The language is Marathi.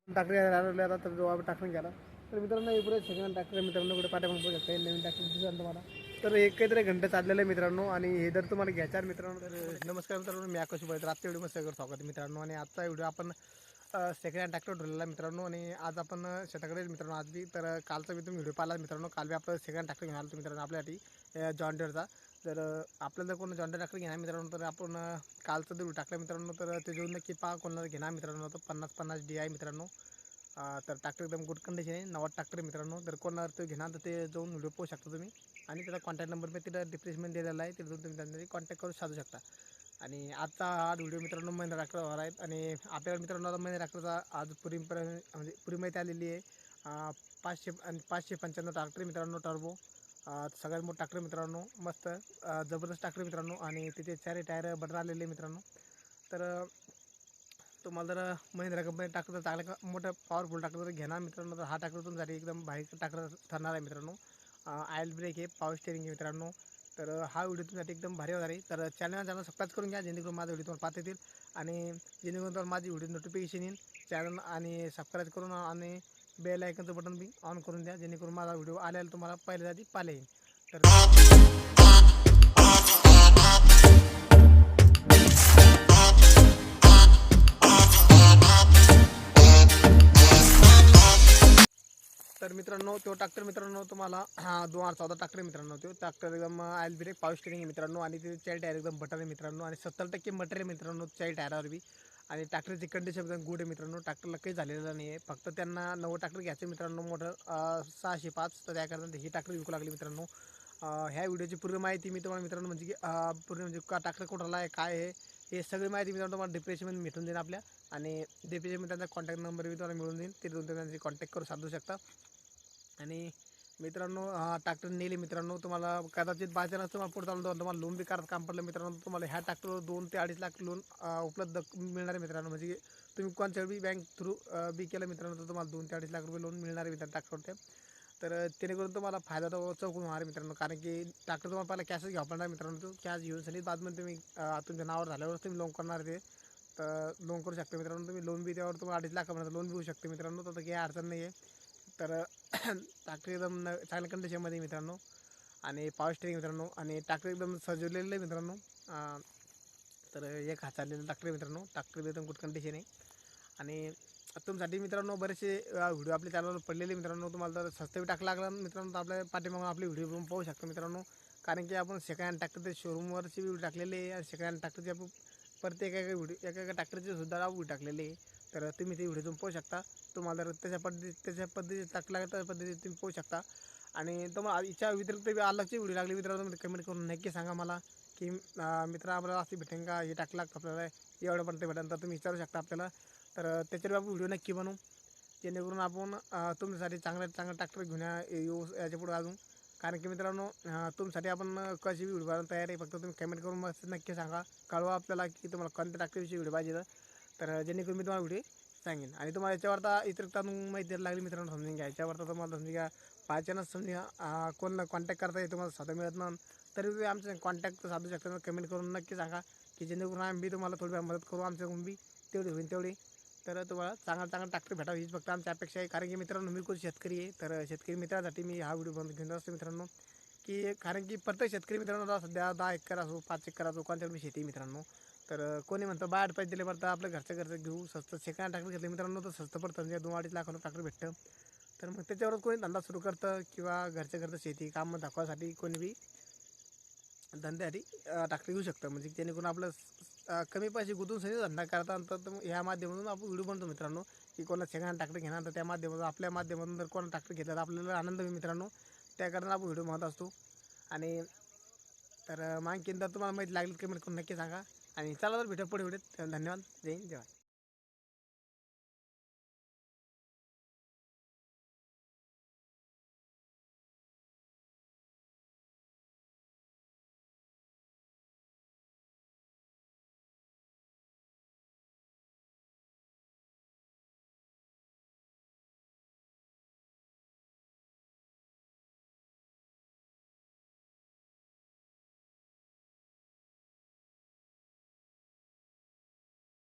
टाकले आता तर जो आपण टाकून गेला तर मित्रांनो हे पुढे सेकंड ट्रॅक्टर मित्रांनो कुठे पाठीमागे बघू शकता नवीन ट्रॅक्टर दिसेल तुम्हाला. तर एक काहीतरी घंटा चाललेलं आहे मित्रांनो आणि हे जर तुम्हाला घ्यायचा आहे मित्रांनो तर नमस्कार मित्रांनो, मी आकाश उभा. तर आजच्या व्हिडिओ मस्त स्वागत आहे मित्रांनो. आणि आजचा व्हिडिओ आपण सेकंड हँड ट्रॅक्टर ठरलेला मित्रांनो. आणि आज आपण शेताकडे मित्रांनो आज बी तर कालचा मी तुम्ही व्हिडिओ पाहिला मित्रांनो. काल बी आपलं सेकंड ट्रॅक्टर घेऊन आलो मित्रांनो आपल्यासाठी जॉन डिअरचा. तर आपल्याला जर कोण जॉन डिअर ट्रॅक्टर घेणार मित्रांनो तर आपण कालचं व्हिडिओ टाकला मित्रांनो. तर ते जाऊन नक्की पहा कोणाला घेणार मित्रांनो. तर 50-50 DI मित्रांनो. तर ट्रॅक्टर एकदम गुड कंडिशन आहे, नवा ट्रॅक्टर मित्रांनो. तर कोणाला तो घेणार तर ते जाऊन व्हिडिओ पाहू शकता तुम्ही. आणि त्याचा कॉन्टॅक्ट नंबर मी तिथं डिस्क्रिप्शनमध्ये दिलेला आहे, तिथून तुम्ही त्यांच्याशी कॉन्टॅक्ट करून साधू शकता. आणि आजचा हा व्हिडिओ मित्रांनो महिंद्रा ट्रॅक्टर होणार आहेत. आणि आपल्याला मित्रांनो आता महिंद्रा ट्रॅक्टरचा आज म्हणजे पुरी माहिती आलेली आहे. 595 ट्रॅक्टर मित्रांनो टर्बो. सगळ्यात मोठा ट्रॅक्टर मित्रांनो, मस्त जबरदस्त ट्रॅक्टर मित्रांनो. आणि तिथे 4 टायर बटन आलेले मित्रांनो. तर तुम्हाला जर महिंद्रा कंपनी ट्रॅक्टर चांगला मोठं पॉवरफुल ट्रॅक्टर घेणार मित्रांनो तर हा ट्रॅक्टर तुमच्यासाठी एकदम भारी ट्रॅक्टर ठरणार आहे मित्रांनो. ऑइल ब्रेक आहे, पॉवर स्टेअरिंग आहे मित्रांनो. तर हा व्हिडिओ तुमच्यासाठी एकदम भारी होणार आहे. तर चॅनल सबस्क्राईब करून घ्या जेणेकरून माझा व्हिडिओ तुम्हाला पाहता येतील. आणि जेणेकरून तुम्हाला माझी व्हिडिओ नोटिफिकेशन येईल. चॅनल आणि सबस्क्राईब करून आणि बेल आयकनचं बटन बी ऑन करून द्या जेणेकरून माझा व्हिडिओ आल्याला तुम्हाला पहिल्या आधी पाहिला येईल. तर मित्रांनो तो ट्रॅक्टर मित्रांनो तुम्हाला 2014 ट्रॅक्टर मित्रांनो. तो ट्रॅक्टर एकदम ऑइल ब्रेक पॉवर स्टेअरिंग आहे मित्रांनो. आणि ते 4 टायर एकदम बटन आहे मित्रांनो. आणि 70% मटेरियल मित्रांनो 4 टायरावर बी. आणि ट्रॅक्टरची कंडिशन एकदम गुड आहे मित्रांनो. ट्रॅक्टरला काही झालेलं नाही आहे, फक्त त्यांना नवं ट्रॅक्टर घ्यायचं मित्रांनो मोठं 605. तर त्याकरता ही ट्रॅक्टर विकू लागली मित्रांनो. ह्या व्हिडिओची पूर्ण माहिती मी तुम्हाला मित्रांनो म्हणजे की पूर्ण म्हणजे का ट्रॅक्टर कुठला आहे काय आहे हे सगळी माहिती मित्रांनो तुम्हाला डिप्रेशनमध्ये भेटून देईन आपल्या. आणि डिप्रेशनमध्ये त्यांचा कॉन्टॅक्ट नंबर बी तुम्हाला मिळून देईन, तिथून त्यांची कॉन्टॅक्ट करून साधू शकता. आणि मित्रांनो ट्रॅक्टर नेले मित्रांनो, तुम्हाला कदाचित बाय चान्स तुम्हाला पुढे चालून तुम्हाला लोन बी करायचं काम पडलं मित्रांनो, तुम्हाला ह्या ट्रॅक्टरवर 2 ते 2.5 लाख लोन उपलब्ध मिळणार आहे मित्रांनो. म्हणजे तुम्ही कोणत्या बी बँक थ्रू बी केलं मित्रांनो तर तुम्हाला 2 ते 2.5 लाख रुपये लोन मिळणार आहे मित्रांनो ट्रॅक्टरवर. तर जेणेकरून तुम्हाला फायदा तर चौकून होणार आहे मित्रांनो. कारण की ट्रॅक्टर तुम्हाला पहिला कॅशच घ्यावा पडणार मित्रांनो. तो कॅश घेऊन सनी बादमध्ये तुम्ही तुमच्या नावावर झाल्यावर तुम्ही लोन करणार ते. तर लोन करू शकता मित्रांनो तुम्ही. लोन बी त्यावर तुम्हाला 2.5 लाखापर्यंत लोन बी होऊ शकते मित्रांनो. तर काही अडचण नाही आहे. तर ट्रॅक्टर एकदम चांगल्या कंडिशनमध्ये मित्रांनो. आणि पॉवर स्टेअरिंग मित्रांनो. आणि ट्रॅक्टर एकदम सजवलेलं आहे मित्रांनो. तर एक हात चाललेलं ट्रॅक्टर मित्रांनो. ट्रॅक्टर एकदम गुड कंडिशन आहे. आणि तुमच्यासाठी मित्रांनो बरेचसे व्हिडिओ आपल्या चॅनलवर पडलेले मित्रांनो. तुम्हाला जर स्वस्त बी टाकला लागला मित्रांनो तर आपल्या पाठीमागून आपले व्हिडिओ बघून पाहू शकता मित्रांनो. कारण की आपण सेकंड हँड ट्रॅक्टरचे शोरूमवरचे व्हिडिओ टाकलेले आहे. आणि सेकंड हँड ट्रॅक्टरचे आपण प्रत्येक एका व्हिडिओ एका ट्रॅक्टरचे सुद्धा व्हिडिओ टाकलेले आहे. तर तुम्ही ते व्हिडिओ पाहू शकता. तुम्हाला जर त्याच्या पद्धतीत टाकला त्या पद्धतीत तुम्ही पाहू शकता. आणि तुम्हाला याच्या व्यतिरिक्त बी अलगचे व्हिडिओ लागले मित्रांनो तुम्ही कमेंट करून नक्की सांगा मला की मित्र आम्हाला अशी भेटेन का, हे टाकला आपल्याला एवढ्यापर्यंत भेटेन तर तुम्ही विचारू शकता आपल्याला. तर त्याच्यावर आपण व्हिडिओ नक्की बनवू जेणेकरून आपण तुमच्यासाठी चांगला ट्रॅक्टर घेऊन येऊ याच्या पुढे अजून. कारण की मित्रांनो तुमच्यासाठी आपण कशी व्हिडिओ बनवून तयार आहे, फक्त तुम्ही कमेंट करून मग नक्की सांगा, कळवा आपल्याला की तुम्हाला कोणत्या ट्रॅक्टरविषयी व्हिडिओ पाहिजे. तर जेणेकरून मी तुम्हाला व्हिडिओ सांगेन. आणि तुम्हाला याच्यावर तर इतर माहिती द्यायला लागली मित्रांनो समजून घ्या. याच्यावर तर तुम्हाला समजून घ्या बाय चान्स समजा कोणाला कॉन्टॅक्ट करता येईल तुम्हाला स्वतः मिळत नाही तरी तुम्ही आमचं कॉन्टॅक्ट साधू शकता. कमेंट करून नक्की सांगा की जेणेकरून आम्ही तुम्हाला थोडी मदत करू, आमच्याकडून बी तेवढी होईल तेवढी. तर तुम्हाला चांगला ट्रॅक्टर भेटावं हीच फक्त आमची अपेक्षा आहे. कारण की मित्रांनो मी कोण शेतकरी आहे, तर शेतकरी मित्रासाठी मी हा व्हिडिओ बनवून घेऊन असतो मित्रांनो. की कारण की प्रत्येक शेतकरी मित्रांनो सध्या 10 एकर असो 5 एकर असो कोणत्याकडे शेती मित्रांनो. तर कोणी म्हणतं बाहेर पैसे दिले पडतं आपलं घरचं घेऊ स्वस्त. सेकंड ट्रॅक्टर घेतलं मित्रांनो तर स्वस्त पडतं, 2-2.5 लाखाला ट्रॅक्टर भेटतं. तर मग त्याच्यावरच कोणी धंदा सुरू करतं किंवा घरचं शेती काम दाखवासाठी कोणी बी धंद्यासाठी ट्रॅक्टर घेऊ शकतं. म्हणजे जेणेकरून आपलं कमी पैसे गुंतवून सगळे धंदा करता. तर मग ह्या माध्यमातून आपण व्हिडिओ बनतो मित्रांनो की कोणाला सेकंड ट्रॅक्टर घेणार तर त्या माध्यमातून आपल्या माध्यमातून जर कोणा ट्रॅक्टर घेतला तर आपल्याला आनंद होईल मित्रांनो. त्याकरता आपण व्हिडिओ बनवत असतो. आणि तर आणखीन जर तुम्हाला माहिती लागली कमेंट करून नक्की सांगा. आणि चला तर भेटू पुढे व्हिडिओ. धन्यवाद. जय हिंद, जय भारत.